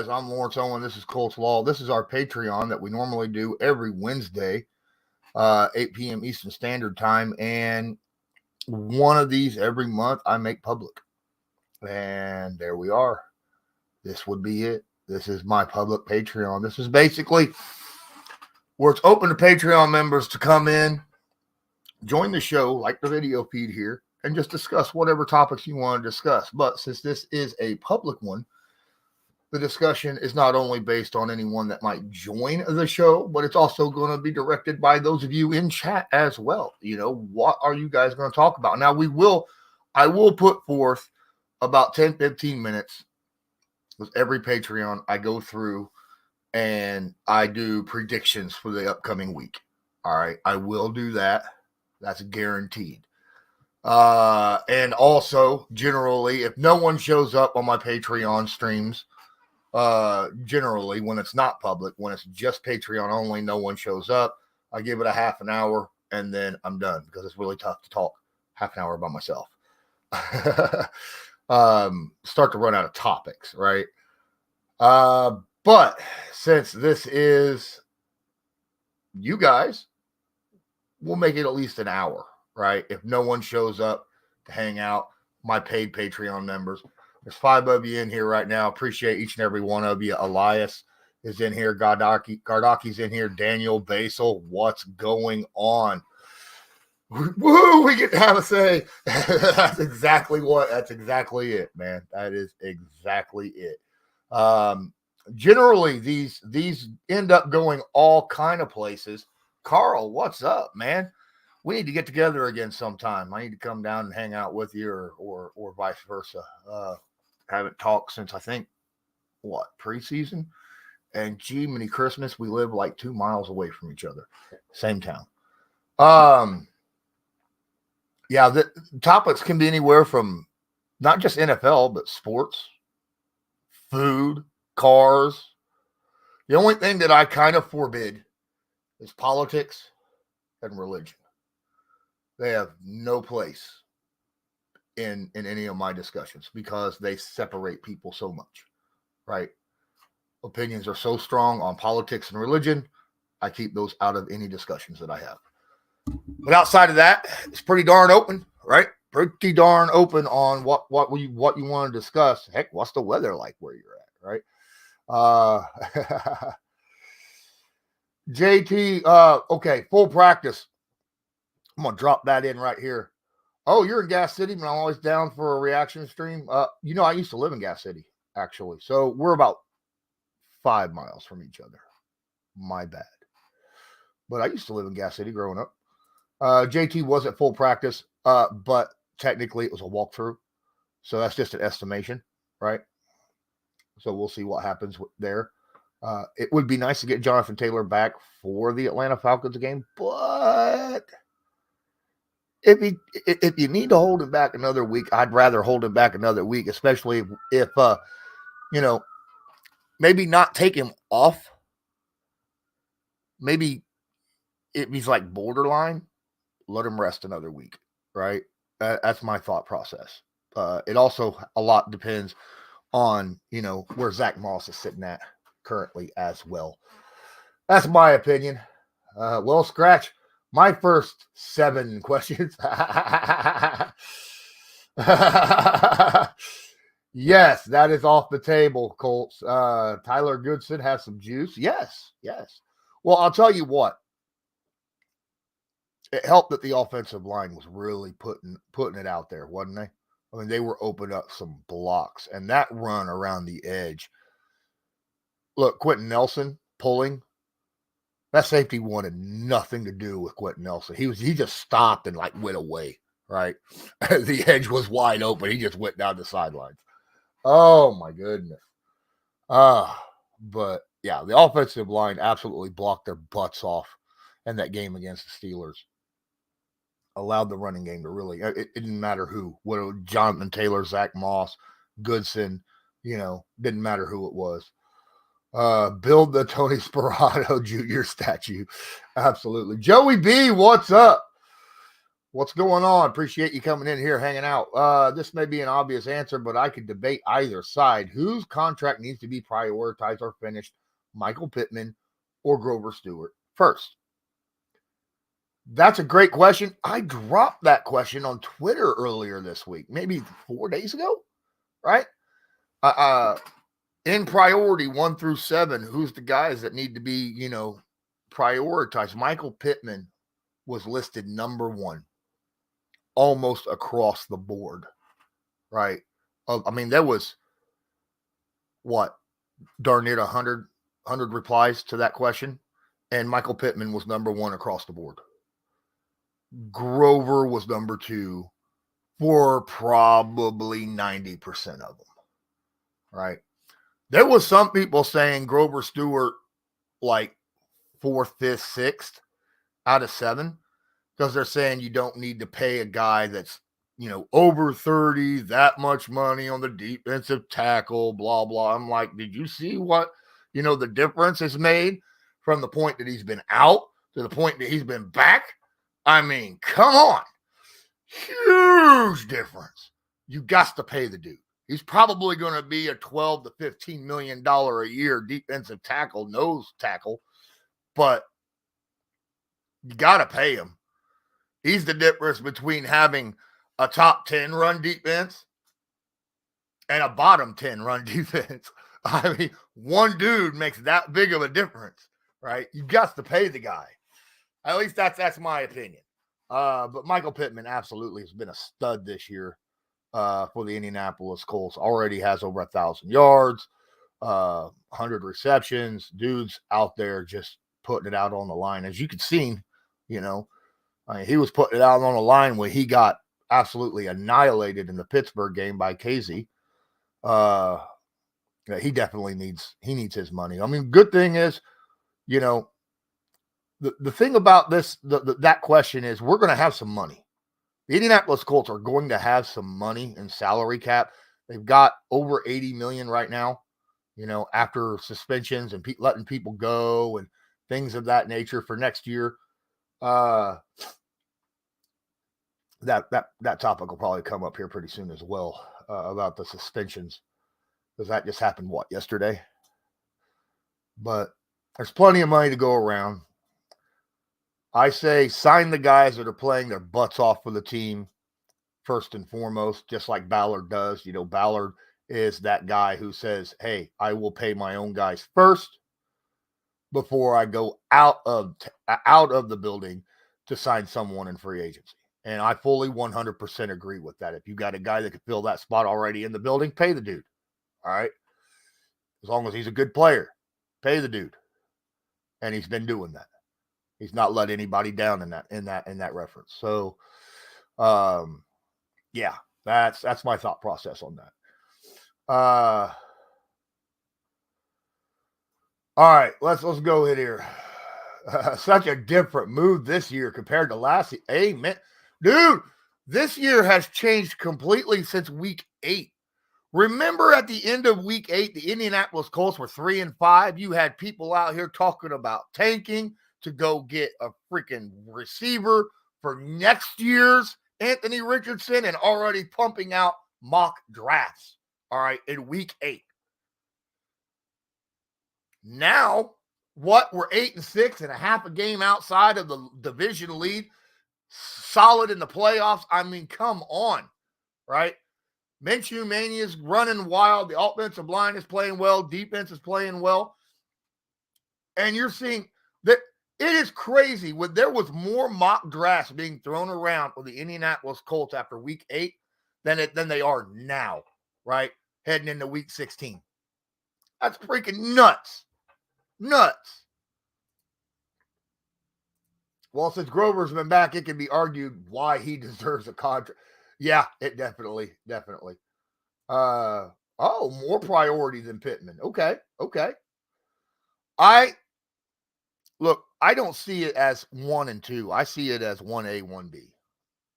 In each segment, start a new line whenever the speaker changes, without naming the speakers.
guys? I'm Lawrence Owen. This is Colts Law. This is our Patreon that we normally do every Wednesday, 8 p.m. Eastern Standard Time. And one of these every month I make public. And there we are. This would be it. This is my public Patreon. This is basically where it's open to Patreon members to come in, join the show, like the video feed here, and just discuss whatever topics you want to discuss. But since this is a public one, the discussion is not only based on anyone that might join the show, but it's also going to be directed by those of you in chat as well. You know, what are you guys going to talk about? Now, I will put forth about 10, 15 minutes with every Patreon. I go through and I do predictions for the upcoming week. All right. I will do that. That's guaranteed. And also, generally, if no one shows up on my Patreon streams, generally when it's not public, when it's just Patreon only, no one shows up, I give it a half an hour and then I'm done because it's really tough to talk half an hour by myself. Start to run out of topics, right? But since this is you guys, we'll make it at least an hour, right? If no one shows up to hang out, my paid Patreon members. There's 5 of you in here right now. Appreciate each and every one of you. Elias is in here. Gardaki's in here. Daniel Basil. What's going on? Woo! We get to have a say. That's exactly it, man. That is exactly it. Generally, these end up going all kind of places. Carl, what's up, man? We need to get together again sometime. I need to come down and hang out with you or vice versa. Haven't talked since I think preseason, and gee, many Christmas. We live like 2 miles away from each other, same town. Yeah, the topics can be anywhere from not just NFL, but sports, food, cars. The only thing that I kind of forbid is politics and religion. They have no place in any of my discussions because they separate people so much, right? Opinions are so strong on politics and religion. I keep those out of any discussions that I have. But outside of that, it's pretty darn open, right? Pretty darn open on what you want to discuss. Heck, what's the weather like where you're at, right? JT, okay, full practice. I'm gonna drop that in right here. Oh, you're in Gas City, but I'm always down for a reaction stream. I used to live in Gas City, actually. So we're about 5 miles from each other. My bad. But I used to live in Gas City growing up. JT was at full practice, but technically it was a walkthrough. So that's just an estimation, right? So we'll see what happens there. It would be nice to get Jonathan Taylor back for the Atlanta Falcons game, but if you need to hold him back another week, I'd rather hold him back another week, especially if maybe not take him off. Maybe if he's like borderline, let him rest another week, right? That's my thought process. It also a lot depends on, where Zach Moss is sitting at currently as well. That's my opinion. Well, Scratch, my first 7 questions. Yes, that is off the table, Colts. Tyler Goodson has some juice. Yes. Well, I'll tell you what. It helped that the offensive line was really putting it out there, wasn't they? I mean, they were opening up some blocks, and that run around the edge. Look, Quentin Nelson pulling. That safety wanted nothing to do with Quentin Nelson. He just stopped and went away, right? The edge was wide open. He just went down the sidelines. Oh my goodness. But yeah, the offensive line absolutely blocked their butts off in that game against the Steelers. Allowed the running game to really, it didn't matter who, whether Jonathan Taylor, Zach Moss, Goodson, didn't matter who it was. Build the Tony Sparano Jr. statue. Absolutely. Joey B, what's up? What's going on? Appreciate you coming in here, hanging out. This may be an obvious answer, but I could debate either side. Whose contract needs to be prioritized or finished, Michael Pittman or Grover Stewart first? That's a great question. I dropped that question on Twitter earlier this week, maybe 4 days ago, right? In priority 1 through 7, who's the guys that need to be, prioritized? Michael Pittman was listed number 1 almost across the board, right? I mean, there was darn near 100 replies to that question, and Michael Pittman was number 1 across the board. Grover was number 2 for probably 90% of them, right? There was some people saying Grover Stewart like 4th, 5th, 6th out of 7, because they're saying you don't need to pay a guy that's, over 30, that much money on the defensive tackle, blah, blah. I'm like, did you see what, the difference is made from the point that he's been out to the point that he's been back? I mean, come on. Huge difference. You got to pay the dude. He's probably going to be a $12 to $15 million a year defensive tackle, nose tackle, but you got to pay him. He's the difference between having a top 10 run defense and a bottom 10 run defense. I mean, one dude makes that big of a difference, right? You got to pay the guy. At least that's my opinion. But Michael Pittman absolutely has been a stud this year for the Indianapolis Colts. Already has over 1,000 yards, 100 receptions. Dude's out there just putting it out on the line. As you can see, he was putting it out on the line when he got absolutely annihilated in the Pittsburgh game by Casey. He definitely needs his money. I mean, good thing is, the thing about this, that question is we're going to have some money. The Indianapolis Colts are going to have some money in salary cap. They've got over $80 million right now, after suspensions and letting people go and things of that nature for next year. That topic will probably come up here pretty soon as well, about the suspensions, because that just happened yesterday. But there's plenty of money to go around. I say sign the guys that are playing their butts off for the team first and foremost, just like Ballard does. Ballard is that guy who says, hey, I will pay my own guys first before I go out of the building to sign someone in free agency. And I fully 100% agree with that. If you got a guy that can fill that spot already in the building, pay the dude. All right. As long as he's a good player, pay the dude. And he's been doing that. He's not let anybody down in that reference. So, yeah, that's my thought process on that. All right, let's go in here. Such a different mood this year compared to last year. Amen. Dude, this year has changed completely since week 8. Remember at the end of week 8, the Indianapolis Colts were 3-5. You had people out here talking about tanking to go get a freaking receiver for next year's Anthony Richardson and already pumping out mock drafts, all right, in week 8. Now, we're 8-6 and a half a game outside of the division lead, solid in the playoffs. I mean, come on, right? Minshew Mania is running wild. The offensive line is playing well. Defense is playing well. And you're seeing that it is crazy. There was more mock drafts being thrown around for the Indianapolis Colts after week 8 than they are now, right? Heading into week 16. That's freaking nuts. Nuts. Well, since Grover's been back, it can be argued why he deserves a contract. Yeah, it definitely. More priority than Pittman. Okay. I don't see it as 1 and 2. I see it as 1A, 1B.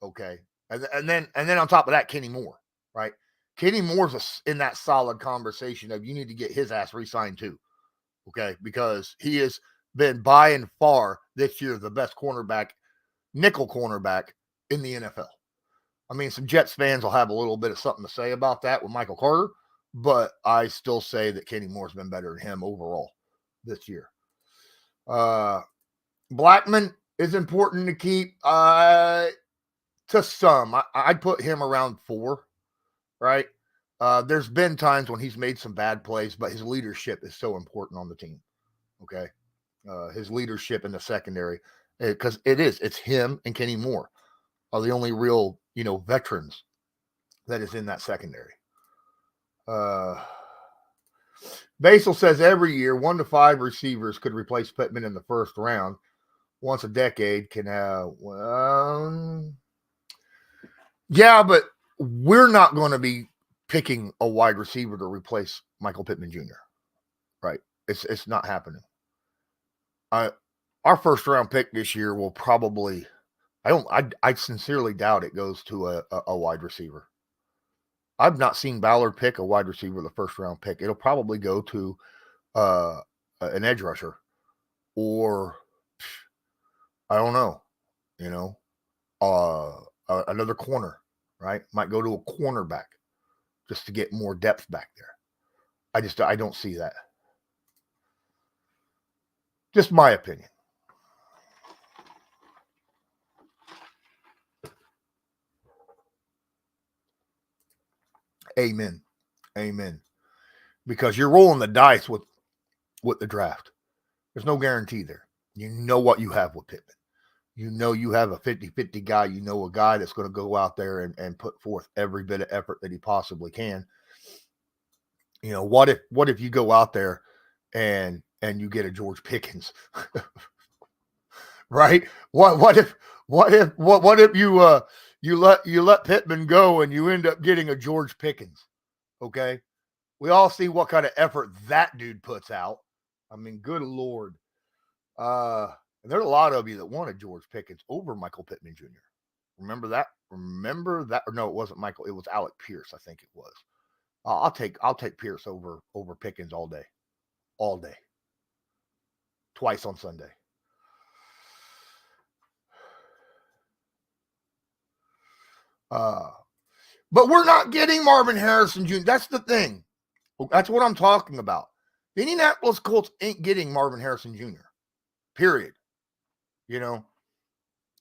Okay. And then on top of that, Kenny Moore, right? Kenny Moore's in that solid conversation of you need to get his ass re-signed too. Okay. Because he has been by and far this year the best nickel cornerback in the NFL. I mean, some Jets fans will have a little bit of something to say about that with Michael Carter, but I still say that Kenny Moore's been better than him overall this year. Blackman is important to keep to some. I'd put him around 4, right? There's been times when he's made some bad plays, but his leadership is so important on the team. Okay. His leadership in the secondary, because it's him and Kenny Moore are the only real, veterans that is in that secondary. Basil says every year 1 to 5 receivers could replace Pittman in the first round. Once a decade can have, yeah, but we're not going to be picking a wide receiver to replace Michael Pittman Jr. Right? It's not happening. Our first round pick this year will probably, I sincerely doubt it goes to a wide receiver. I've not seen Ballard pick a wide receiver the first round pick. It'll probably go to an edge rusher, or I don't know, another corner, right? Might go to a cornerback just to get more depth back there. I don't see that. Just my opinion. Amen. Because you're rolling the dice with the draft. There's no guarantee there. You know what you have with Pittman. You have a 50-50 guy. A guy that's going to go out there and put forth every bit of effort that he possibly can. What if you go out there and you get a George Pickens, right? What if you let Pittman go and you end up getting a George Pickens? Okay, we all see what kind of effort that dude puts out. I mean, good Lord. And there's a lot of you that wanted George Pickens over Michael Pittman Jr. Remember that? Or no, it wasn't Michael. It was Alec Pierce, I think it was. I'll take Pierce over Pickens all day, twice on Sunday. But we're not getting Marvin Harrison Jr. That's the thing. That's what I'm talking about. The Indianapolis Colts ain't getting Marvin Harrison Jr. Period.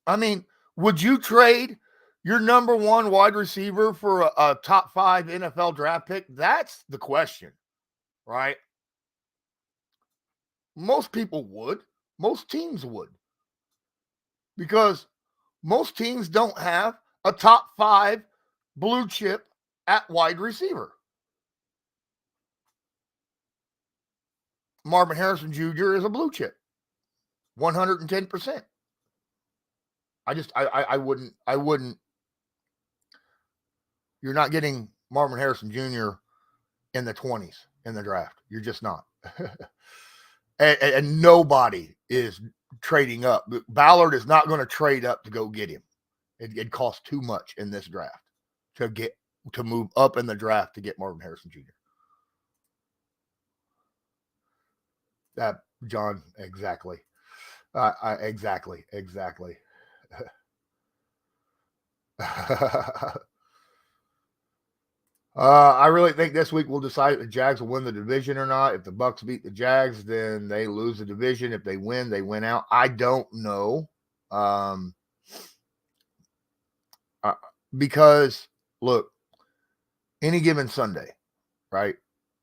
I mean, would you trade your number 1 wide receiver for a top 5 NFL draft pick? That's the question, right? Most people would. Most teams would. Because most teams don't have a top 5 blue chip at wide receiver. Marvin Harrison Jr. is a blue chip. 110%. I wouldn't. You're not getting Marvin Harrison Jr. in the 20s in the draft. You're just not. and nobody is trading up. Ballard is not going to trade up to go get him. It costs too much in this draft to move up in the draft to get Marvin Harrison Jr. That John, exactly. Exactly. I really think this week we'll decide if the Jags will win the division or not. If the Bucs beat the Jags, then they lose the division. If they win, they win out. I don't know. Because look, any given Sunday, right?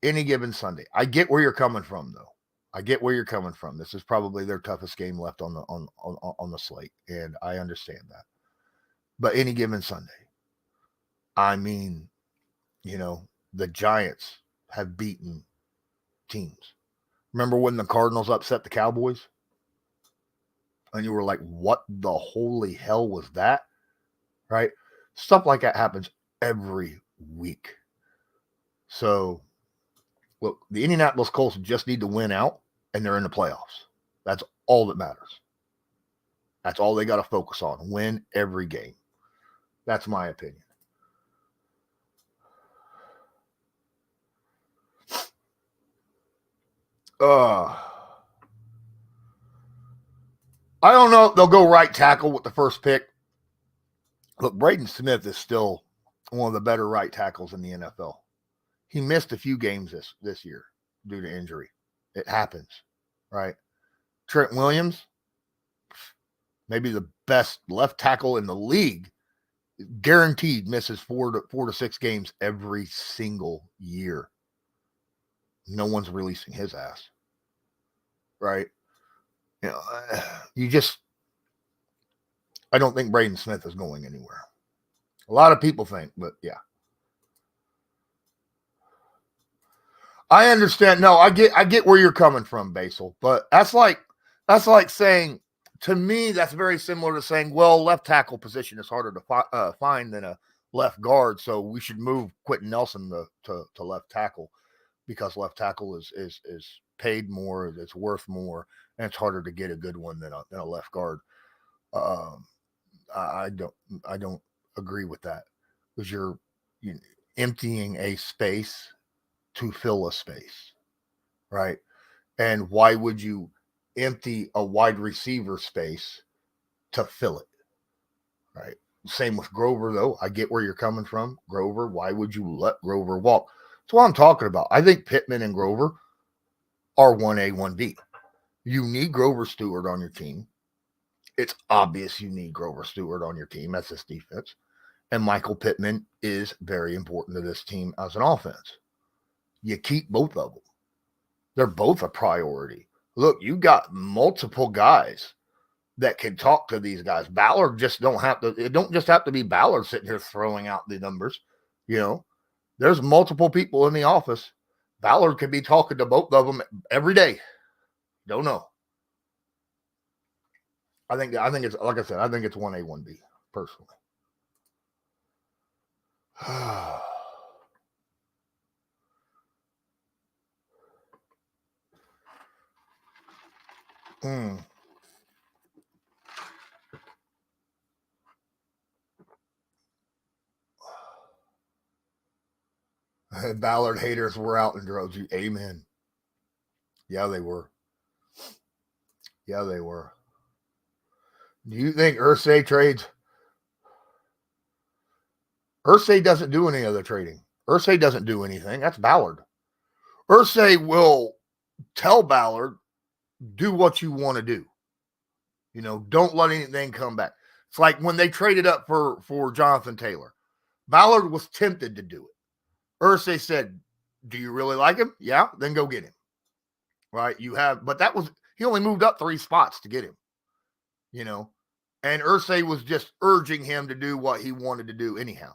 Any given Sunday. I get where you're coming from, though. This is probably their toughest game left on the slate, and I understand that. But any given Sunday, I mean, the Giants have beaten teams. Remember when the Cardinals upset the Cowboys? And you were like, what the holy hell was that? Right? Stuff like that happens every week. So, look, the Indianapolis Colts just need to win out, and they're in the playoffs. That's all that matters. That's all they got to focus on. Win every game. That's my opinion. I don't know if they'll go right tackle with the first pick. Look, Braden Smith is still one of the better right tackles in the NFL. He missed a few games this year due to injury. It happens, right? Trent Williams, maybe the best left tackle in the league, guaranteed misses 4 to 6 games every single year. No one's releasing his ass, right? You know, I don't think Braden Smith is going anywhere. A lot of people think, but yeah. I understand. No, I get where you're coming from, Basil. But that's like saying, to me, that's very similar to saying, well, left tackle position is harder to find than a left guard, so we should move Quentin Nelson to left tackle because left tackle is paid more, it's worth more, and it's harder to get a good one than a left guard. I don't agree with that because you're emptying a space to fill a space, right? And why would you empty a wide receiver space to fill it, right? Same with Grover, though. I get where you're coming from. Grover, why would you let Grover walk? That's what I'm talking about. I think Pittman and Grover are 1A, 1B. You need Grover Stewart on your team. It's obvious you need Grover Stewart on your team. That's this defense. And Michael Pittman is very important to this team as an offense. You keep both of them. They're both a priority. Look, you got multiple guys that can talk to these guys. Ballard just don't have to. It don't just have to be Ballard sitting here throwing out the numbers. There's multiple people in the office. Ballard could be talking to both of them every day. Don't know. I think it's, like I said, I think it's 1A, 1B personally. Ballard haters were out in droves. Amen. Yeah, they were. Yeah, they were. Do you think Irsay trades? Irsay doesn't do any other trading. Irsay doesn't do anything. That's Ballard. Irsay will tell Ballard, do what you want to do. Don't let anything come back. It's like when they traded up for Jonathan Taylor. Ballard was tempted to do it. Irsay said, do you really like him? Yeah, then go get him. Right? But he only moved up 3 spots to get him. And Irsay was just urging him to do what he wanted to do anyhow.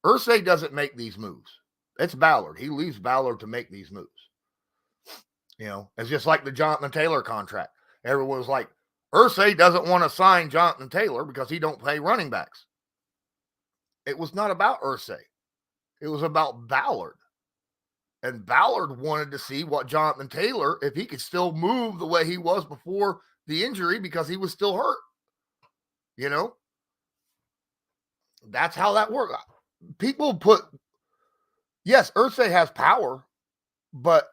Irsay doesn't make these moves. It's Ballard. He leaves Ballard to make these moves. It's just like the Jonathan Taylor contract. Everyone was like, Irsay doesn't want to sign Jonathan Taylor because he don't pay running backs. It was not about Irsay. It was about Ballard. And Ballard wanted to see what Jonathan Taylor, if he could still move the way he was before the injury because he was still hurt. That's how that works. Yes, Irsay has power, but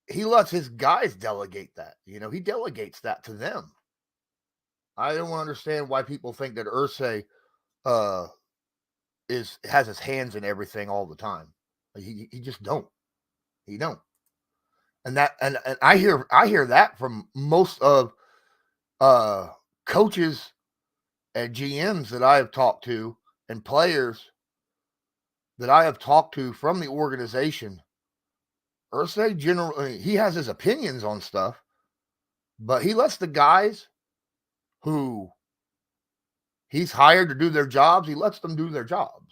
he lets his guys delegate that. He delegates that to them. I don't understand why people think that Irsay has his hands in everything all the time. He just don't. He don't. And I hear that from most of coaches and GMs that I have talked to and players that I have talked to from the organization. Irsay generally, he has his opinions on stuff, but he lets the guys who he's hired to do their jobs, he lets them do their jobs.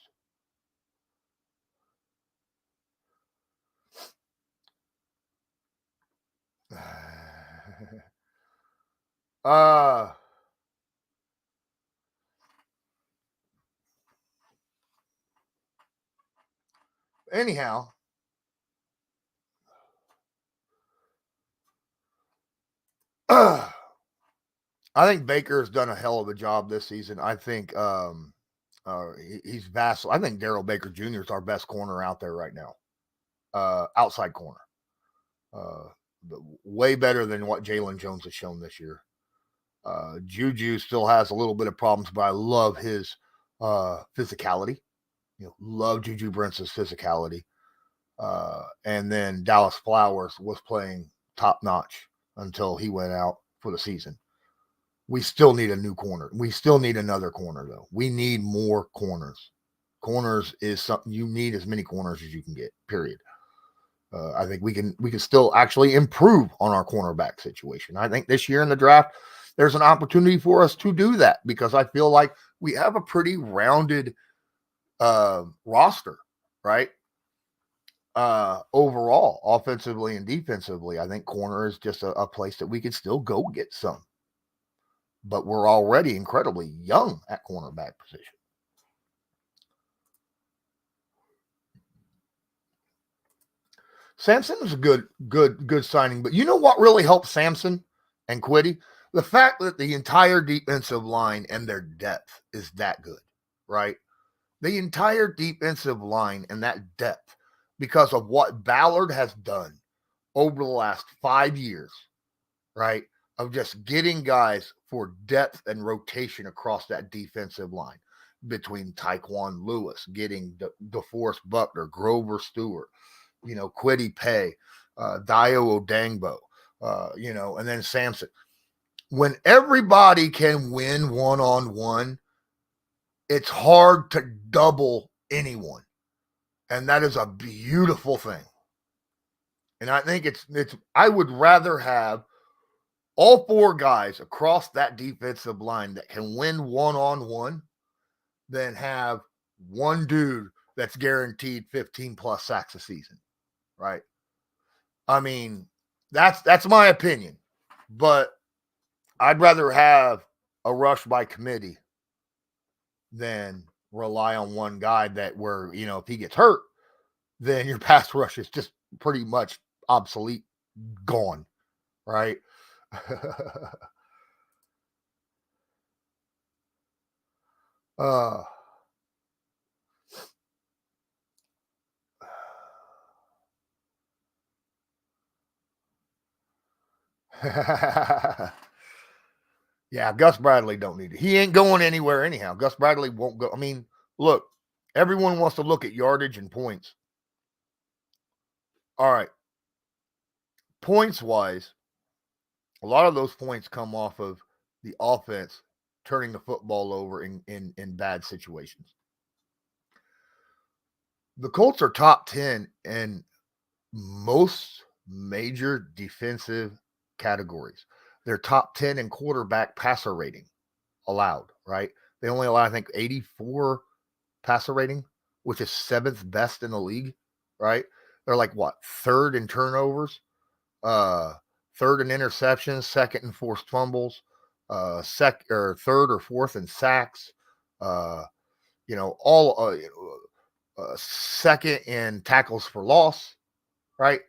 Anyhow, I think Baker's done a hell of a job this season. I think he's vast. I think Darrell Baker Jr. is our best corner out there right now. Outside corner. Way better than what Jalen Jones has shown this year. Juju still has a little bit of problems, but I love his physicality. Love Juju Brentz's physicality. And then Dallas Flowers was playing top notch until he went out for the season. We still need a new corner. We still need another corner, though. We need more corners. Corners is something you need as many corners as you can get, period. I think we can still actually improve on our cornerback situation. I think this year in the draft, there's an opportunity for us to do that because I feel like we have a pretty rounded roster, right? Overall, offensively and defensively, I think corner is just a place that we could still go get some. But we're already incredibly young at cornerback position. Samson is a good signing, but you know what really helped Samson and Quiddy? The fact that the entire defensive line and their depth is that good, right? The entire defensive line and that depth, because of what Ballard has done over the last 5 years, right? Of just getting guys for depth and rotation across that defensive line between Tyquan Lewis, getting DeForest Buckner, Grover Stewart, Quiddy Pay, Dio Odangbo, and then Samson. When everybody can win one-on-one, it's hard to double anyone. And that is a beautiful thing. And I think I would rather have all 4 guys across that defensive line that can win one-on-one than have one dude that's guaranteed 15 plus sacks a season, right? I mean, that's my opinion, but I'd rather have a rush by committee than rely on one guy that where, if he gets hurt, then your pass rush is just pretty much obsolete, gone, right? Yeah, Gus Bradley don't need it. He ain't going anywhere anyhow. Gus Bradley won't go. I mean, look, everyone wants to look at yardage and points. All right. Points-wise, a lot of those points come off of the offense turning the football over in bad situations. The Colts are top 10 in most major defensive categories. They're top 10 in quarterback passer rating allowed, right? They only allow, I think, 84 passer rating, which is 7th best in the league, right? They're like what? 3rd in turnovers, 3rd in interceptions, 2nd in forced fumbles, 3rd or 4th in sacks, all 2nd in tackles for loss, right?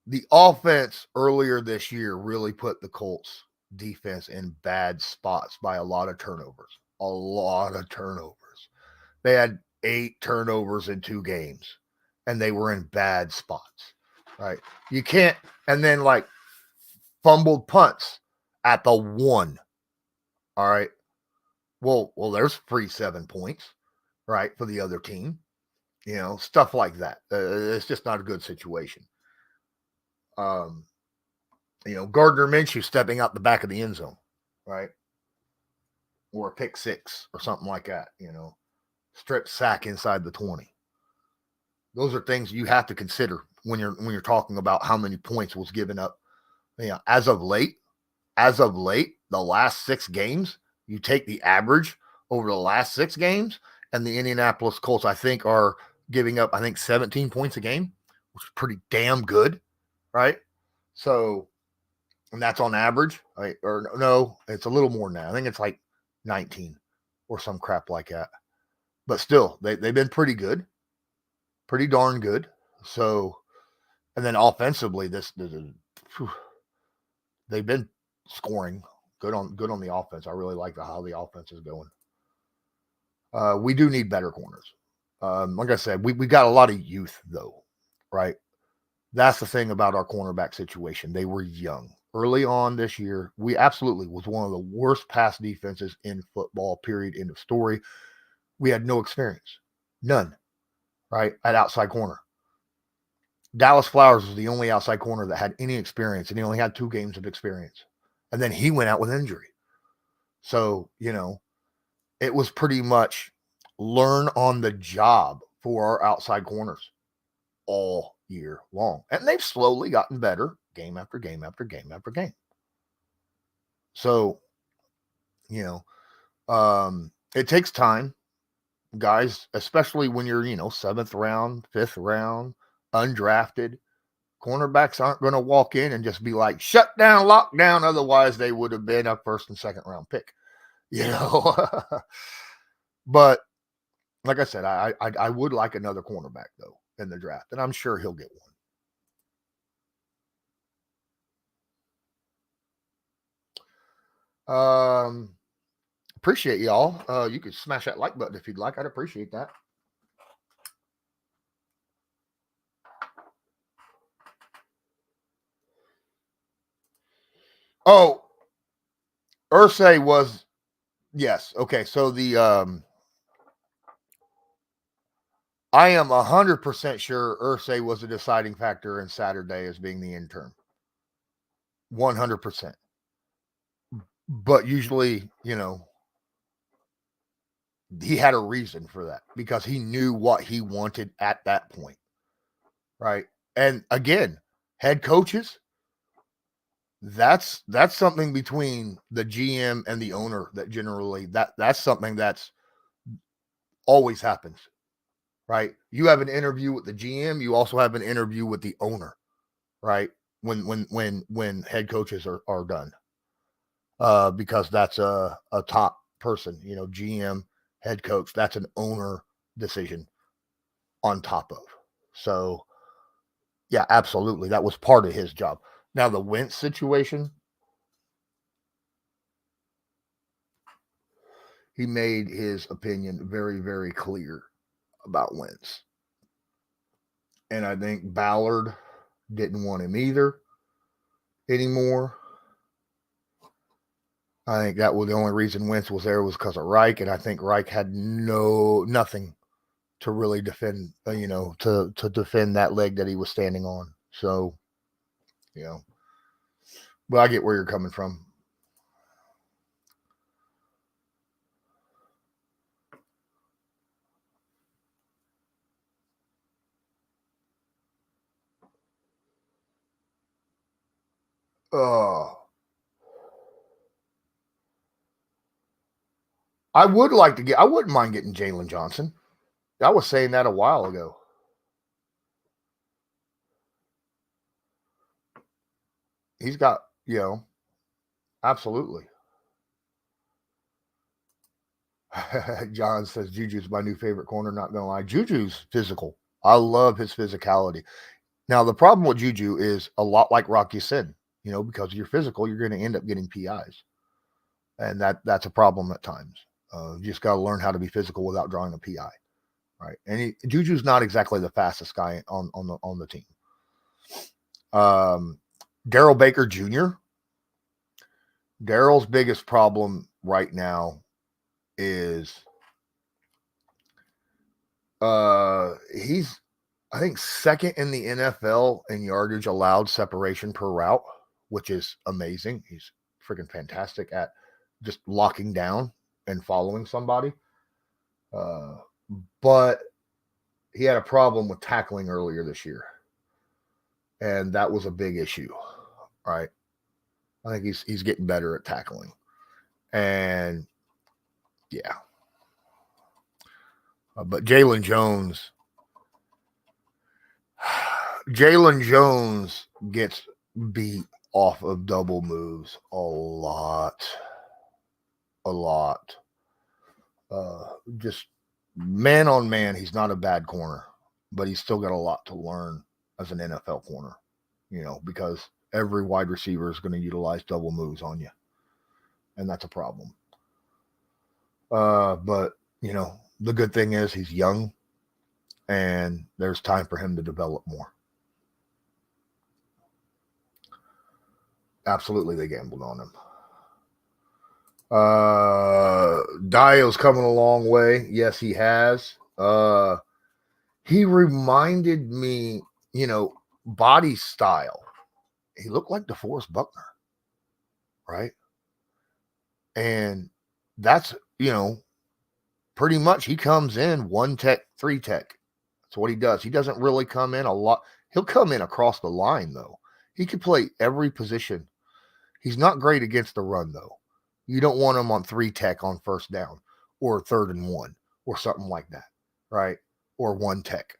The offense earlier this year really put the Colts defense in bad spots by a lot of turnovers. They had 8 turnovers in 2 games, and they were in bad spots, right? You can't, and then like fumbled punts at the 1. All right. Well, there's free 7 points, right, for the other team. Stuff like that. It's just not a good situation. Gardner Minshew stepping out the back of the end zone, right? Or a pick 6 or something like that, strip sack inside the 20. Those are things you have to consider when you're talking about how many points was given up. As of late, the last 6 games, you take the average over the last 6 games, and the Indianapolis Colts, I think, are giving up, 17 points a game, which is pretty damn good, right? So, and that's on average, right? Or no, it's a little more than that. I think it's like 19 or some crap like that. But still, they've been pretty good, pretty darn good. So, and then offensively, they've been scoring good on the offense. I really like how the offense is going. We do need better corners. Like I said, we got a lot of youth though, right? That's the thing about our cornerback situation. They were young. early on this year, we absolutely was one of the worst pass defenses in football, period, end of story. We had no experience, none, right, at outside corner. Dallas Flowers was the only outside corner that had any experience, and he only had 2 games of experience. And then he went out with injury. So, it was pretty much learn on the job for our outside corners all year long. And they've slowly gotten better game after game after game after game. So, it takes time, guys, especially when you're, 7th round, 5th round, undrafted. Cornerbacks aren't going to walk in and just be like, shut down, lock down. Otherwise, they would have been a 1st and 2nd round pick, But like I said, I would like another cornerback, though, in the draft, and I'm sure he'll get one. Appreciate y'all. You could smash that like button if you'd like. I'd appreciate that. Oh, Irsay was, yes. Okay, so I am 100% sure Irsay was a deciding factor in Saturday as being the intern. 100%. But usually, he had a reason for that because he knew what he wanted at that point. Right. And again, head coaches, that's something between the GM and the owner that generally that's something that's always happens. Right. You have an interview with the GM, you also have an interview with the owner, right? When head coaches are done. Because that's a top person, GM, head coach, that's an owner decision on top of. So yeah, absolutely. That was part of his job. Now the Wentz situation, he made his opinion very, very clear about Wentz. And I think Ballard didn't want him either anymore. I think that was the only reason Wentz was there was because of Reich, and I think Reich had nothing to really defend, to defend that leg that he was standing on. So, but I get where you're coming from. I wouldn't mind getting Jalen Johnson. I was saying that a while ago. He's got, absolutely. John says Juju's my new favorite corner. Not gonna lie, Juju's physical. I love his physicality. Now the problem with Juju is a lot like Rocky said, because you're physical, you're going to end up getting PIs, and that's a problem at times. You just got to learn how to be physical without drawing a PI, right? And Juju's not exactly the fastest guy on the team. Darrell Baker Jr. Darrell's biggest problem right now is he's, I think, 2nd in the NFL in yardage allowed separation per route, which is amazing. He's freaking fantastic at just locking down and following somebody. But he had a problem with tackling earlier this year, and that was a big issue, right? I think he's getting better at tackling, and yeah. But Jalen Jones gets beat off of double moves a lot. Just man on man, he's not a bad corner, but he's still got a lot to learn as an NFL corner, because every wide receiver is going to utilize double moves on you, and that's a problem. But the good thing is he's young, and there's time for him to develop more. Absolutely, they gambled on him. Dio's coming a long way. Yes, he has. He reminded me, body style. He looked like DeForest Buckner, right? And that's, pretty much he comes in 1 tech, 3 tech. That's what he does. He doesn't really come in a lot. He'll come in across the line, though. He can play every position. He's not great against the run, though. You don't want him on 3 tech on first down or 3rd and 1 or something like that, right? Or 1 tech,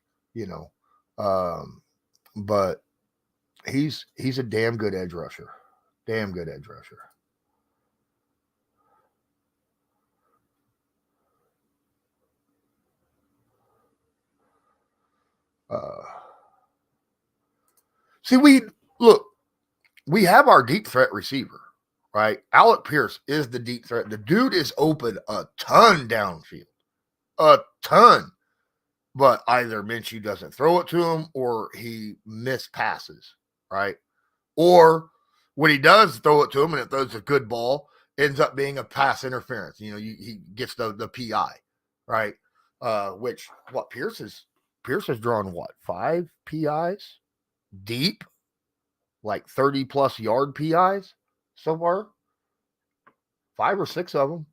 But he's a damn good edge rusher. Damn good edge rusher. See, we have our deep threat receiver, right? Alec Pierce is the deep threat. The dude is open a ton downfield, a ton. But either Minshew doesn't throw it to him or he mispasses, right? Or when he does throw it to him and it throws a good ball, ends up being a pass interference. He gets the PI, right? Which Pierce has drawn 5 PIs deep, like 30 plus yard PIs so far. 5 or 6 of them,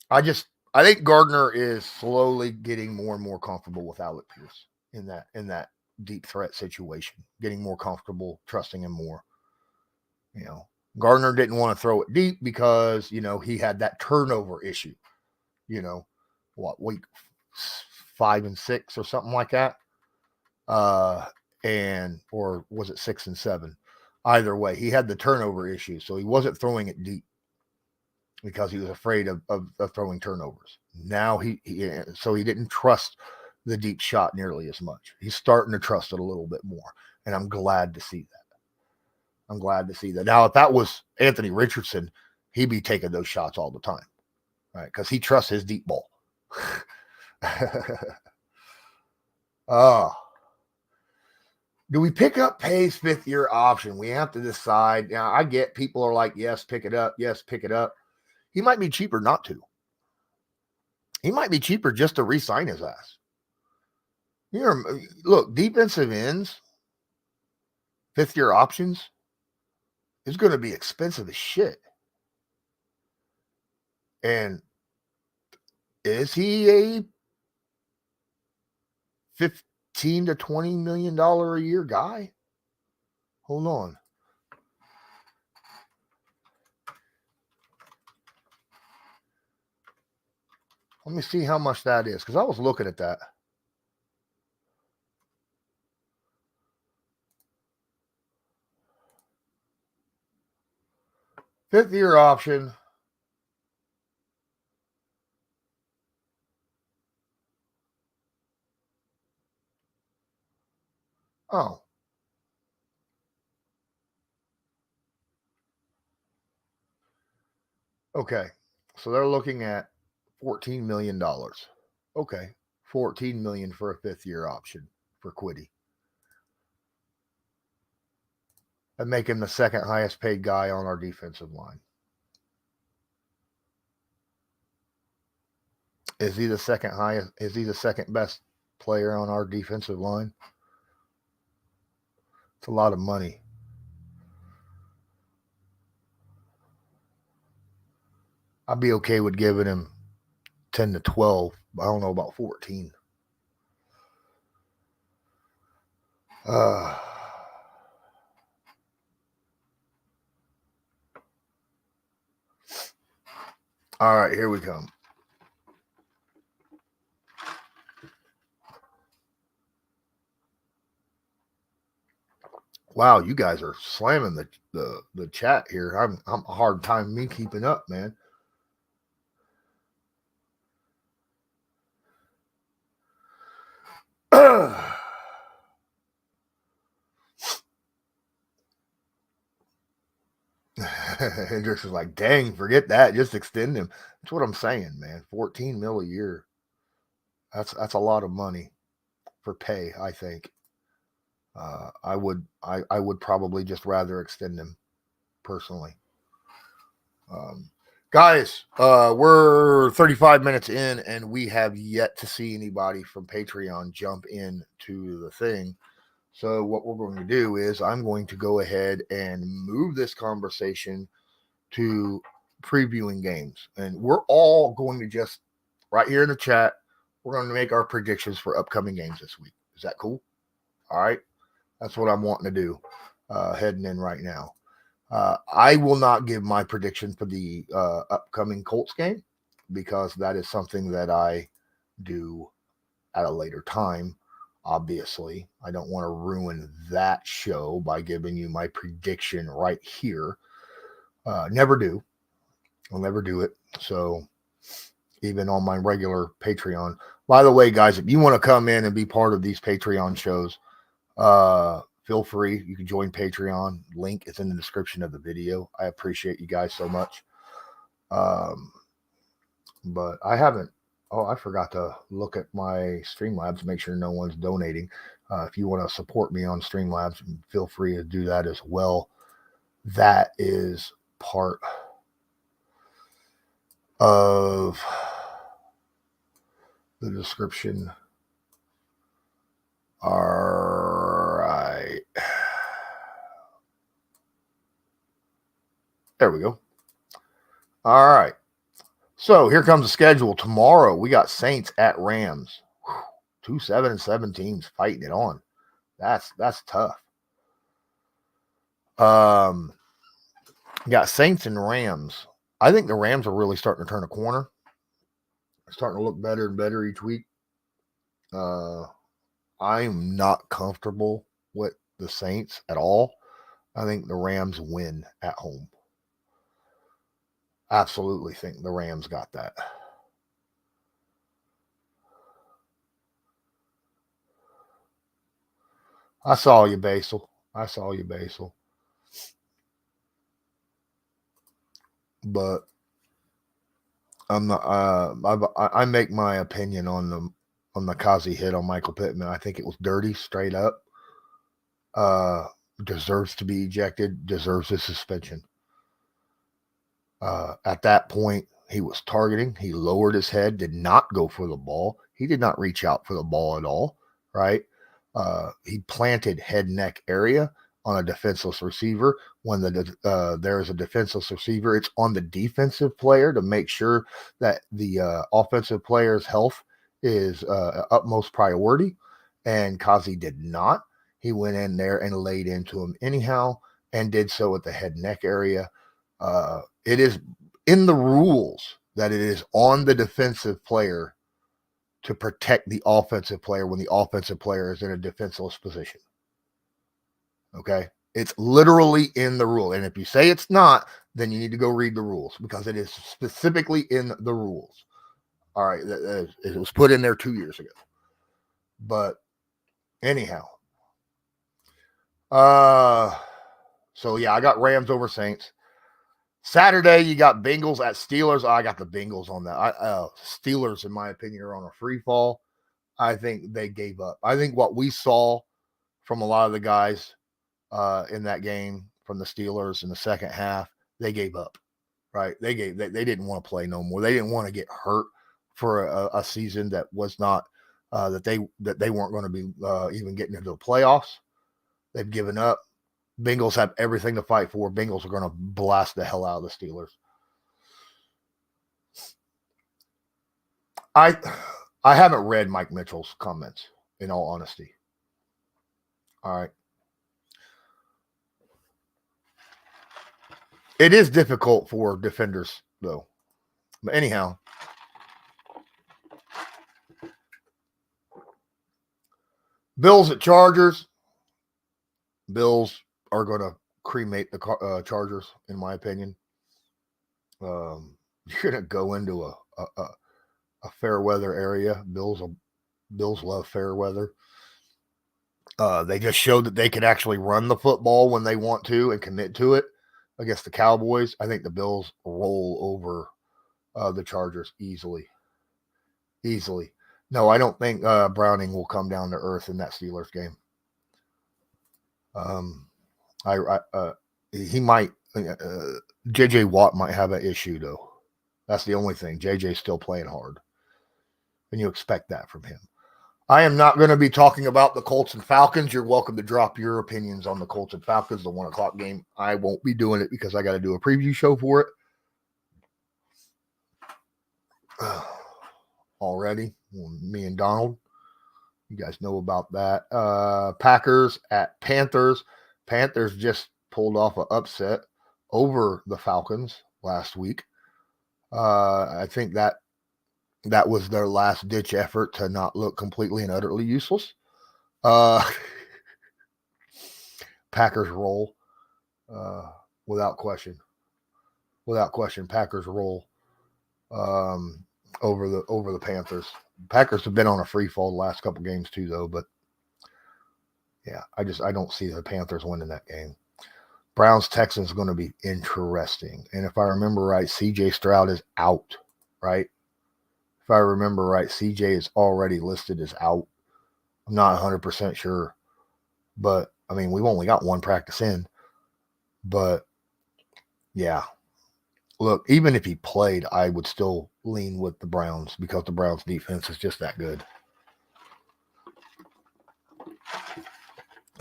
I think Gardner is slowly getting more and more comfortable with Alec Pierce in that deep threat situation, getting more comfortable, trusting him more. Gardner didn't want to throw it deep because, he had that turnover issue, week 5 and 6 or something like that. Or was it 6 and 7? Either way, he had the turnover issue. So he wasn't throwing it deep because he was afraid of throwing turnovers. Now so he didn't trust the deep shot nearly as much. He's starting to trust it a little bit more. And I'm glad to see that. Now, if that was Anthony Richardson, he'd be taking those shots all the time, right? Because he trusts his deep ball. Do we pick up Pay's 5th-year option? We have to decide. Now, I get people are like, yes, pick it up. Yes, pick it up. He might be cheaper not to. He might be cheaper just to re-sign his ass. Look, defensive ends, 5th-year options is going to be expensive as shit. And is he a $15 to $20 million a year guy? Hold on. Let me see how much that is, because I was looking at that. Fifth-year option. Oh. Okay. So they're looking at $14 million. Okay. $14 million for a 5th-year option for Quiddy. And make him the 2nd highest paid guy on our defensive line. Is he the 2nd highest? Is he the 2nd best player on our defensive line? It's a lot of money. I'd be okay with giving him 10 to 12. I don't know about 14. All right, here we come. Wow, you guys are slamming the chat here. I'm a hard time me keeping up, man. Hendricks is like, dang, forget that. Just extend him. That's what I'm saying, man. 14 mil a year. That's a lot of money for Pay, I think. I would probably just rather extend them personally. Guys, we're 35 minutes in, and we have yet to see anybody from Patreon jump in to the thing. So what we're going to do is I'm going to go ahead and move this conversation to previewing games. And we're all going to just, right here in the chat, we're going to make our predictions for upcoming games this week. Is that cool? All right. That's what I'm wanting to do heading in right now. I will not give my prediction for the upcoming Colts game because that is something that I do at a later time. Obviously, I don't want to ruin that show by giving you my prediction right here. Never do. I'll never do it. So even on my regular Patreon. By the way, guys, if you want to come in and be part of these Patreon shows, feel free. You can join Patreon. Link is in the description of the video. I appreciate you guys so much. But I haven't. Oh, I forgot to look at my Streamlabs to make sure no one's donating. If you want to support me on Streamlabs, feel free to do that as well. That is part of the description. All right. There we go. All right. So here comes the schedule. Tomorrow we got Saints at Rams. 2 7-7 teams fighting it on. That's tough. Got Saints and Rams. I think the Rams are really starting to turn a corner. They're starting to look better and better each week. I'm not comfortable with the Saints at all. I think the Rams win at home. Absolutely think the Rams got that. I saw you, Basil. But I'm not. I make my opinion on the Kazi hit on Michael Pittman. I think it was dirty, straight up. Deserves to be ejected. Deserves a suspension. At that point, he was targeting. He lowered his head. Did not go for the ball. He did not reach out for the ball at all. Right. He planted head neck area on a defenseless receiver. When there is a defenseless receiver, it's on the defensive player to make sure that the offensive player's health is utmost priority. And Kazi did not. He went in there and laid into him anyhow and did so at the head neck area. It is in the rules that it is on the defensive player to protect the offensive player when the offensive player is in a defenseless position. Okay? It's literally in the rule. And if you say it's not, then you need to go read the rules because it is specifically in the rules. All right. It was put in there 2 years ago. But anyhow. So yeah, I got Rams over Saints. Saturday, you got Bengals at Steelers. I got the Bengals on that. Steelers, in my opinion, are on a free fall. I think they gave up. I think what we saw from a lot of the guys in that game from the Steelers in the second half, they gave up. Right? They didn't want to play no more. They didn't want to get hurt for a season that was not that they weren't going to be even getting into the playoffs. They've given up. Bengals have everything to fight for. Bengals are going to blast the hell out of the Steelers. I haven't read Mike Mitchell's comments, in all honesty. All right. It is difficult for defenders, though. But anyhow. Bills at Chargers. Bills are going to cremate the Chargers, in my opinion. You're going to go into a fair weather area. Bills love fair weather. They just showed that they could actually run the football when they want to and commit to it against the Cowboys. I think the Bills roll over the Chargers easily. No, I don't think Browning will come down to earth in that Steelers game. He might. JJ Watt might have an issue though. That's the only thing. JJ's still playing hard, and you expect that from him. I am not going to be talking about the Colts and Falcons. You're welcome to drop your opinions on the Colts and Falcons, the 1 o'clock game. I won't be doing it because I got to do a preview show for it. Already, me and Donald. You guys know about that. Packers at Panthers. Panthers just pulled off an upset over the Falcons last week. I think that was their last ditch effort to not look completely and utterly useless. Packers roll, without question. Without question, Packers roll over the Panthers. Packers have been on a free fall the last couple games too, though. But yeah, I don't see the Panthers winning that game. Browns Texans going to be interesting, and if I remember right, CJ Stroud is out, right? If I remember right, CJ is already listed as out. I'm not 100% sure, but I mean, we've only got one practice in. But yeah, look, even if he played, I would still lean with the Browns because the Browns defense is just that good.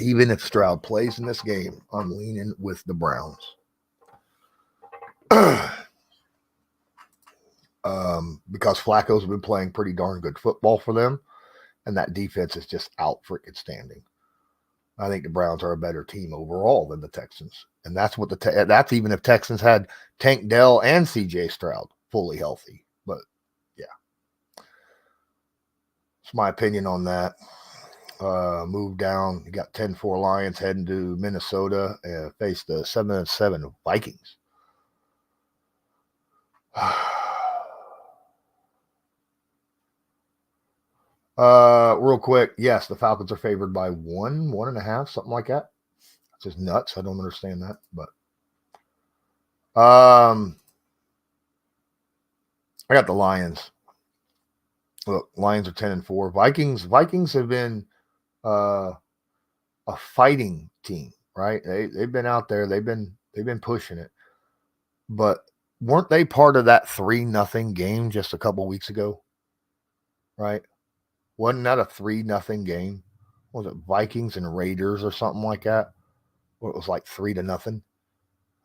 Even if Stroud plays in this game, I'm leaning with the Browns. Because Flacco's been playing pretty darn good football for them, and that defense is just out freaking standing. I think the Browns are a better team overall than the Texans, and that's what that's even if Texans had Tank Dell and CJ Stroud fully healthy. But yeah, it's my opinion on that. Move down. You got 10-4 Lions heading to Minnesota and face the 7-7 Vikings. Real quick, yes, the Falcons are favored by 1.5, something like that. It's just nuts. I don't understand that, but I got the Lions. Look, Lions are 10-4. Vikings have been a fighting team, right? They've been out there. They've been pushing it, but weren't they part of that 3-0 game just a couple weeks ago? Right? Wasn't that a 3-0 game? Was it Vikings and Raiders or something like that? Where it was like 3-0. It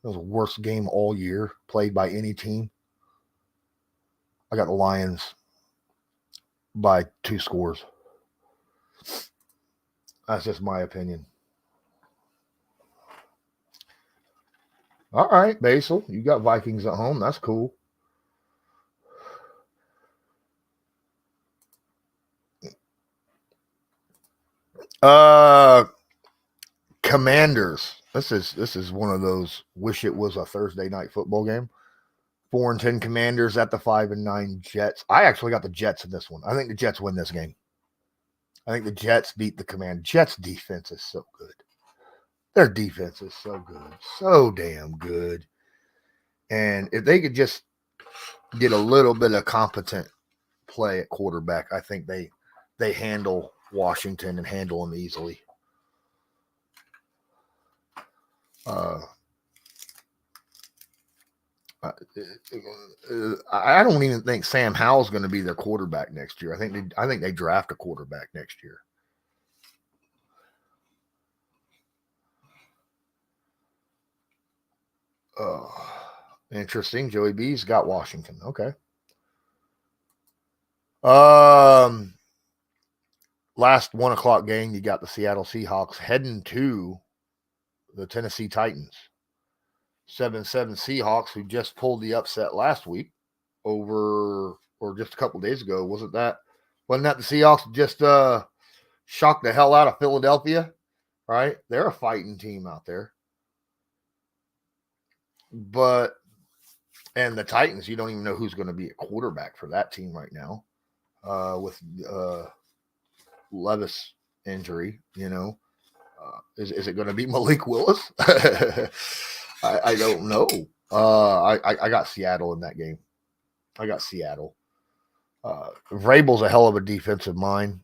was the worst game all year played by any team. I got the Lions by 2 scores. That's just my opinion. All right, Basil, you got Vikings at home. That's cool. Commanders. This is one of those wish it was a Thursday night football game. 4-10 Commanders at the 5-9 Jets. I actually got the Jets in this one. I think the Jets win this game. I think the Jets beat the Commanders. Jets defense is so good. Their defense is so good. So damn good. And if they could just get a little bit of competent play at quarterback, I think they handle Washington and handle them easily. I don't even think Sam Howell's going to be their quarterback next year. I think they draft a quarterback next year. Interesting. Joey B's got Washington. Okay. Last 1 o'clock game, you got the Seattle Seahawks heading to the Tennessee Titans. 7-7 Seahawks, who just pulled the upset last week over, or just a couple days ago. Wasn't that the Seahawks just shocked the hell out of Philadelphia? Right? They're a fighting team out there. But, and the Titans, you don't even know who's going to be a quarterback for that team right now with Levis injury, you know. Is it going to be Malik Willis? I don't know. I got Seattle in that game. I got Seattle. Vrabel's a hell of a defensive mind.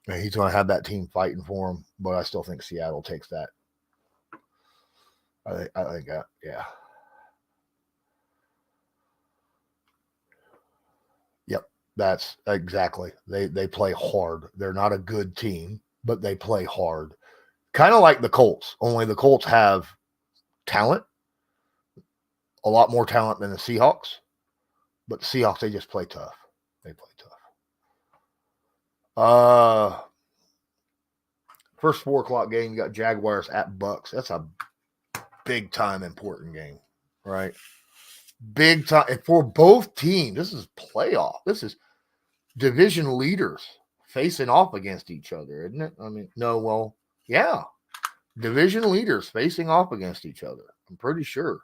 He's going to have that team fighting for him, but I still think Seattle takes that I think yeah. Yep, that's exactly. They play hard. They're not a good team, but they play hard. Kind of like the Colts, only the Colts have talent, a lot more talent than the Seahawks. But the Seahawks, they just play tough. They play tough. First 4:00 game, you got Jaguars at Bucks. That's a big time important game, right? Big time for both teams. This is playoff. This is division leaders facing off against each other, isn't it? I mean, no, well, yeah. Division leaders facing off against each other. I'm pretty sure.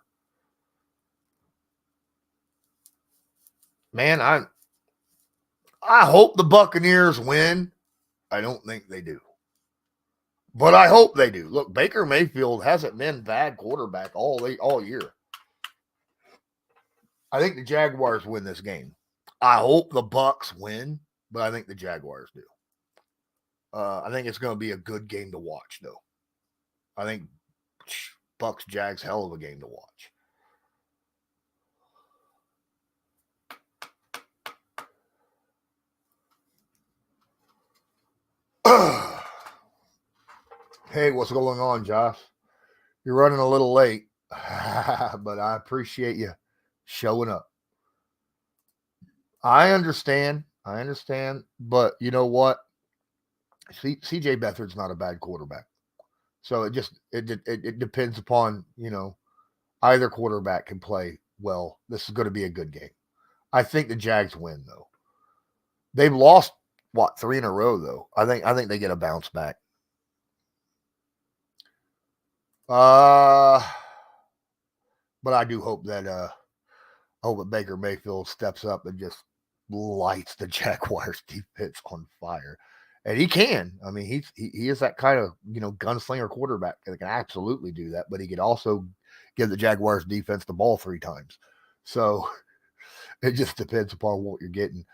Man, I hope the Buccaneers win. I don't think they do. But I hope they do. Look, Baker Mayfield hasn't been bad quarterback all year. I think the Jaguars win this game. I hope the Bucks win, but I think the Jaguars do. I think it's going to be a good game to watch, though. I think Bucks Jags, hell of a game to watch. Hey, what's going on, Josh? You're running a little late, but I appreciate you showing up. I understand, but you know what? CJ Beathard's not a bad quarterback, so it depends upon either quarterback can play well. This is going to be a good game. I think the Jags win though. They've lost 3 in a row though. I think they get a bounce back. But I do hope that Baker Mayfield steps up and just lights the Jaguars defense on fire. And he can. I mean, he is that kind of gunslinger quarterback that can absolutely do that. But he could also give the Jaguars defense the ball 3 times. So it just depends upon what you're getting.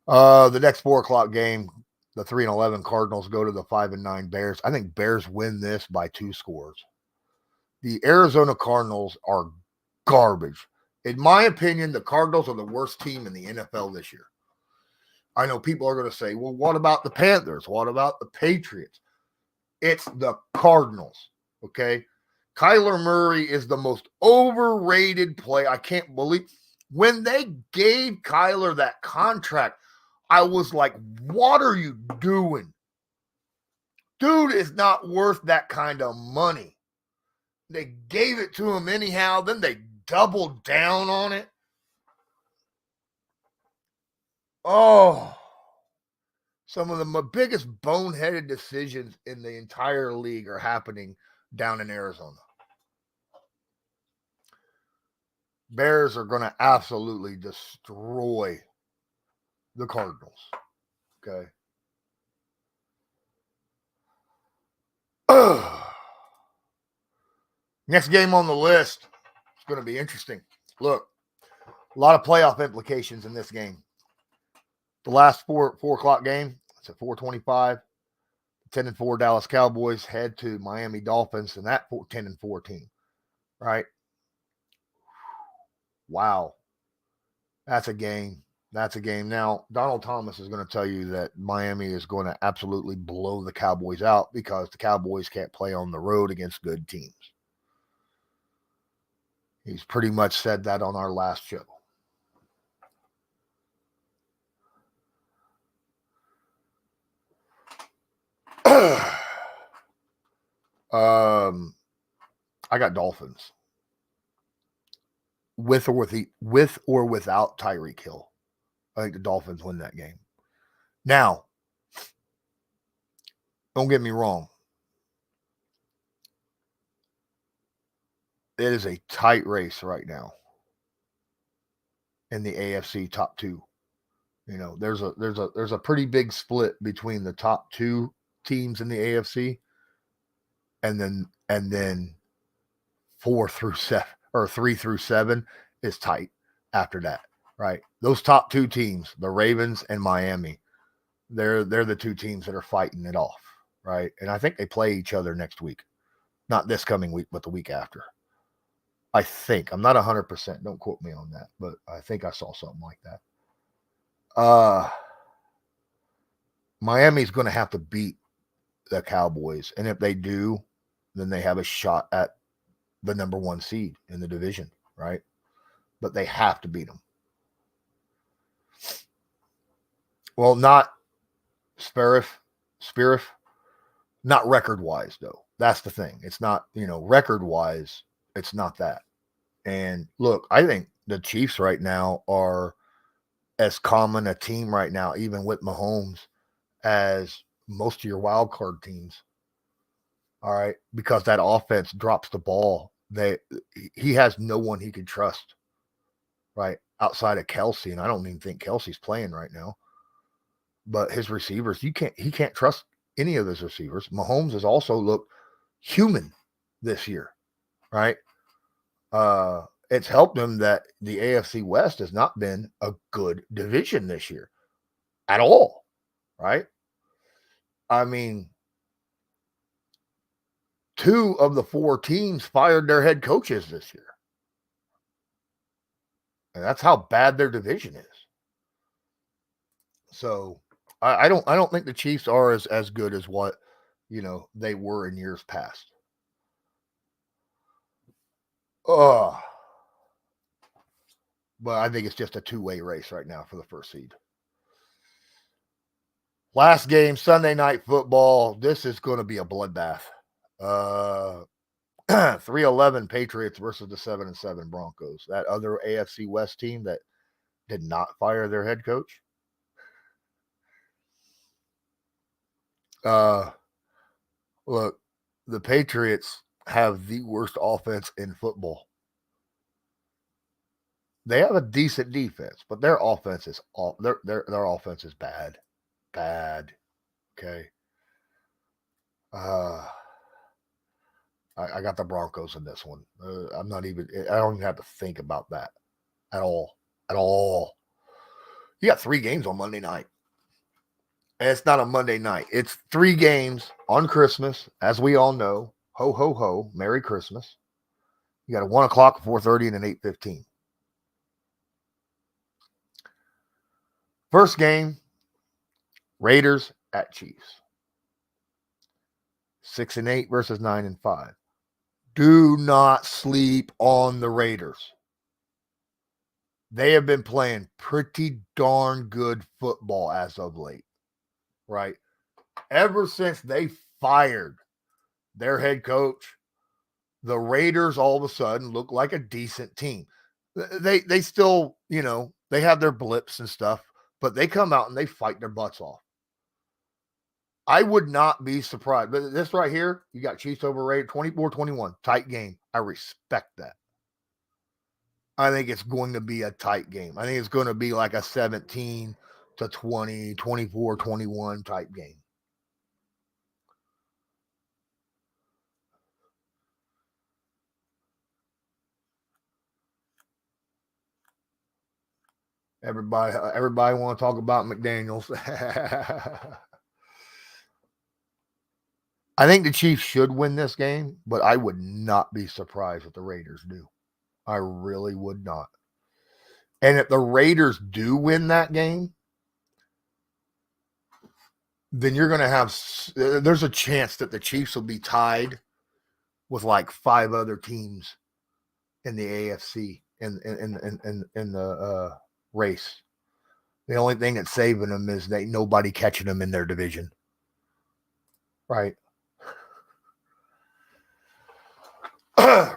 The next 4:00 game, the 3-11 Cardinals go to the 5-9 Bears. I think Bears win this by 2 scores. The Arizona Cardinals are garbage. In my opinion, the Cardinals are the worst team in the NFL this year. I know people are going to say, well, what about the Panthers? What about the Patriots? It's the Cardinals, okay? Kyler Murray is the most overrated player. I can't believe when they gave Kyler that contract, I was like, what are you doing? Dude is not worth that kind of money. They gave it to him anyhow, then they doubled down on it. Oh, some of the biggest boneheaded decisions in the entire league are happening down in Arizona. Bears are going to absolutely destroy the Cardinals. Okay. Next game on the list is going to be interesting. Look, a lot of playoff implications in this game. The last 4:00 game, it's at 4:25. 10-4 Dallas Cowboys head to Miami Dolphins, and that 10-4 team, right? Wow, that's a game. That's a game. Now, Donald Thomas is going to tell you that Miami is going to absolutely blow the Cowboys out because the Cowboys can't play on the road against good teams. He's pretty much said that on our last show. I got Dolphins with or without Tyreek Hill. I think the Dolphins win that game. Now, don't get me wrong. It is a tight race right now in the AFC top 2. There's a pretty big split between the top 2 teams in the AFC, and then 4 through 7 or 3 through 7 is tight after that, right? Those top 2 teams, the Ravens and Miami, they're the 2 teams that are fighting it off, right? And I think they play each other next week. Not this coming week, but the week after. I think. I'm not 100%. Don't quote me on that, but I think I saw something like that. Miami's going to have to beat the Cowboys, and if they do, then they have a shot at the number 1 seed in the division, right? But they have to beat them. Well, not Spirit, not record-wise, though. That's the thing. It's not, record-wise, it's not that. And look, I think the Chiefs right now are as common a team right now, even with Mahomes, as most of your wild card teams. All right, because that offense drops the ball. He has no one he can trust, right, outside of Kelsey, and I don't even think Kelsey's playing right now. But his receivers, he can't trust any of his receivers. Mahomes has also looked human this year, right? It's helped him that the AFC West has not been a good division this year at all, right? I mean, 2 of the 4 teams fired their head coaches this year. And that's how bad their division is. So I don't think the Chiefs are as good as what they were in years past. But I think it's just a 2-way race right now for the first seed. Last game, Sunday Night Football. This is going to be a bloodbath. 3-11 Patriots versus the 7-7 Broncos. That other AFC West team that did not fire their head coach. Look, the Patriots have the worst offense in football. They have a decent defense, but their offense is their offense is bad. Okay. I got the Broncos in this one. I don't even have to think about that at all. You got 3 games on Monday night. And it's not a Monday night. It's 3 games on Christmas, as we all know. Ho, ho, ho. Merry Christmas. You got a 1 o'clock, 4:30, and an 8:15. First game, Raiders at Chiefs. 6-8 versus 9-5. Do not sleep on the Raiders. They have been playing pretty darn good football as of late, right? Ever since they fired their head coach, the Raiders all of a sudden look like a decent team. They still, they have their blips and stuff, but they come out and they fight their butts off. I would not be surprised. But this right here, you got Chiefs over Raiders, 24-21, tight game. I respect that. I think it's going to be a tight game. I think it's going to be like a 17-20, 24-21 type game. Everybody want to talk about McDaniels. I think the Chiefs should win this game, but I would not be surprised if the Raiders do. I really would not. And if the Raiders do win that game, then you're going to have, there's a chance that the Chiefs will be tied with like 5 other teams in the AFC in the race. The only thing that's saving them is that nobody catching them in their division. Right.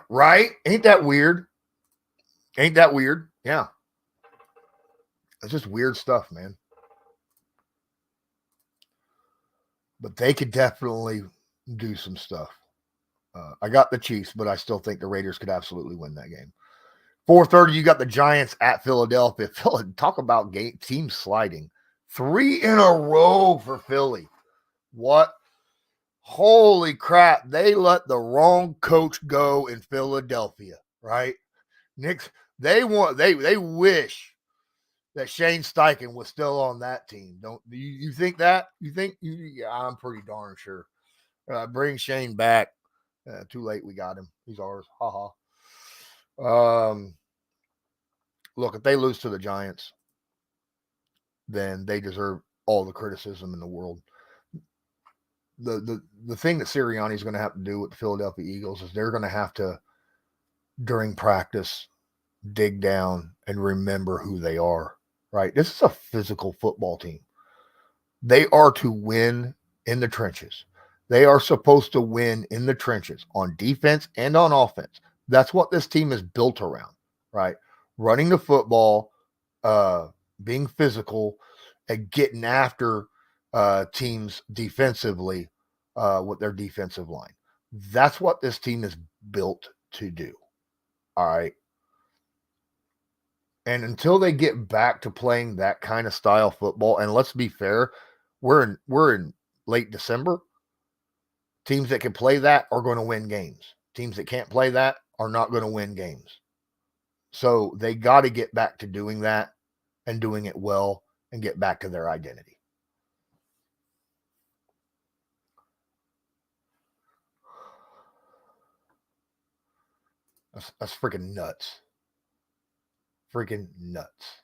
Right? Ain't that weird? Yeah. It's just weird stuff, man. But they could definitely do some stuff. I got the Chiefs, but I still think the Raiders could absolutely win that game. 4:30, you got the Giants at Philadelphia. Talk about team sliding. 3 in a row for Philly. What? Holy crap. They let the wrong coach go in Philadelphia, right? They wish that Shane Steichen was still on that team. Don't you think that? Yeah, I'm pretty darn sure. Bring Shane back. Too late, we got him. He's ours. Ha ha. Look, if they lose to the Giants, then they deserve all the criticism in the world. The thing that Sirianni is going to have to do with the Philadelphia Eagles is they're going to have to, during practice, dig down and remember who they are, right? This is a physical football team. They are to win in the trenches. They are supposed to win in the trenches on defense and on offense. That's what this team is built around, right? Running the football, being physical, and getting after teams defensively with their defensive line. That's what this team is built to do. All right. And until they get back to playing that kind of style football, and let's be fair, we're in late December. Teams that can play that are going to win games. Teams that can't play that are not going to win games. So they got to get back to doing that and doing it well and get back to their identity. That's freaking nuts. Freaking nuts.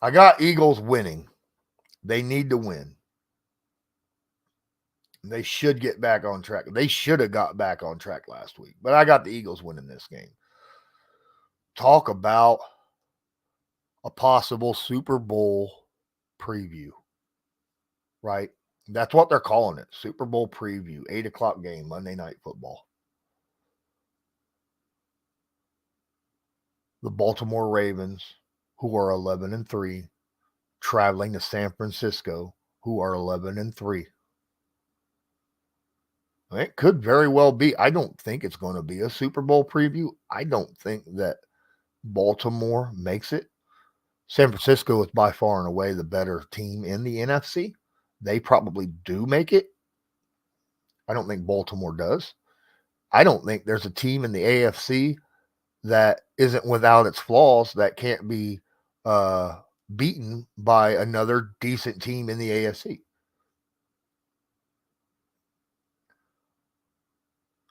I got Eagles winning. They need to win. They should get back on track. They should have got back on track last week. But I got the Eagles winning this game. Talk about a possible Super Bowl preview, right? That's what they're calling it. Super Bowl preview, 8 o'clock game, Monday Night Football. The Baltimore Ravens, who are 11-3, traveling to San Francisco, who are 11-3. It could very well be. I don't think it's going to be a Super Bowl preview. I don't think that Baltimore makes it. San Francisco is by far and away the better team in the NFC. They probably do make it. I don't think Baltimore does. I don't think there's a team in the AFC that isn't without its flaws that can't be beaten by another decent team in the AFC.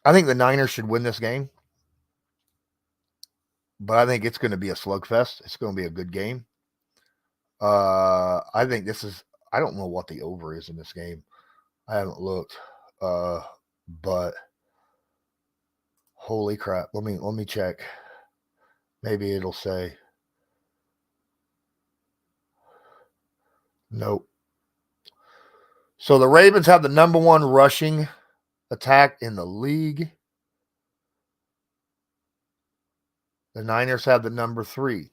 I think the Niners should win this game, but I think it's going to be a slugfest. It's going to be a good game. I think this is, I don't know what the over is in this game. I haven't looked, but holy crap. Let me check. Maybe it'll say. Nope. So the Ravens have the number one rushing attack in the league. The Niners have the number 3.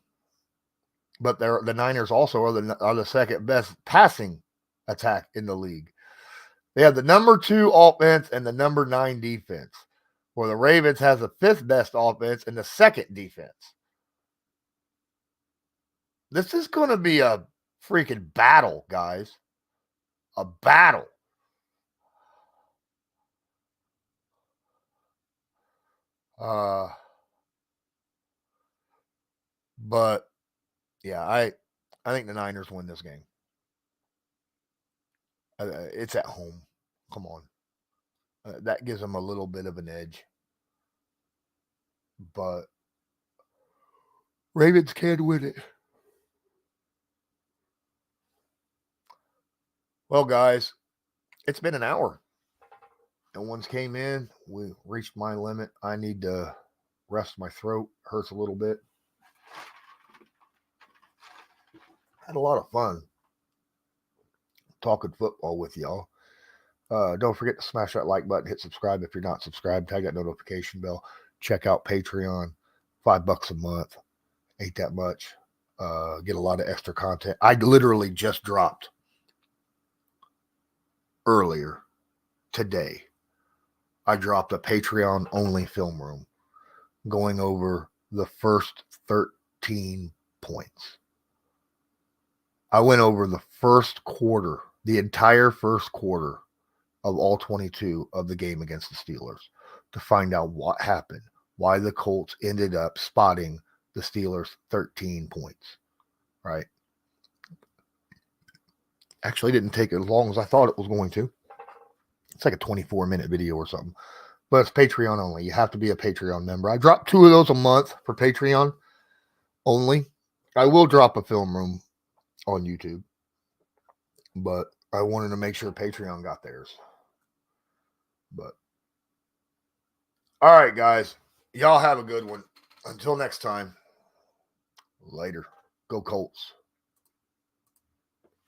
But the Niners also are the second best passing attack in the league. They have the number 2 offense and the number 9 defense, where the Ravens has the 5th best offense and the 2nd defense. This is going to be a freaking battle, guys. A battle. But yeah, I think the Niners win this game. It's at home. Come on. That gives them a little bit of an edge. But Ravens can win it. Well, guys, it's been an hour. No one's came in. We reached my limit. I need to rest my throat. Hurts a little bit. Had a lot of fun talking football with y'all. Don't forget to smash that like button, hit subscribe if you're not subscribed, tag that notification bell. Check out Patreon, $5 a month. Ain't that much. Get a lot of extra content. I literally just dropped earlier today. I dropped a Patreon only film room going over the first 13 points. I went over the first quarter, the entire first quarter of all 22 of the game against the Steelers to find out what happened, why the Colts ended up spotting the Steelers 13 points, right? Actually, didn't take as long as I thought it was going to. It's like a 24-minute video or something. but it's Patreon only. You have to be a Patreon member. I drop 2 of those a month for Patreon only. I will drop a film room on YouTube, but I wanted to make sure Patreon got theirs. But all right, guys, y'all have a good one. Until next time, later. Go Colts.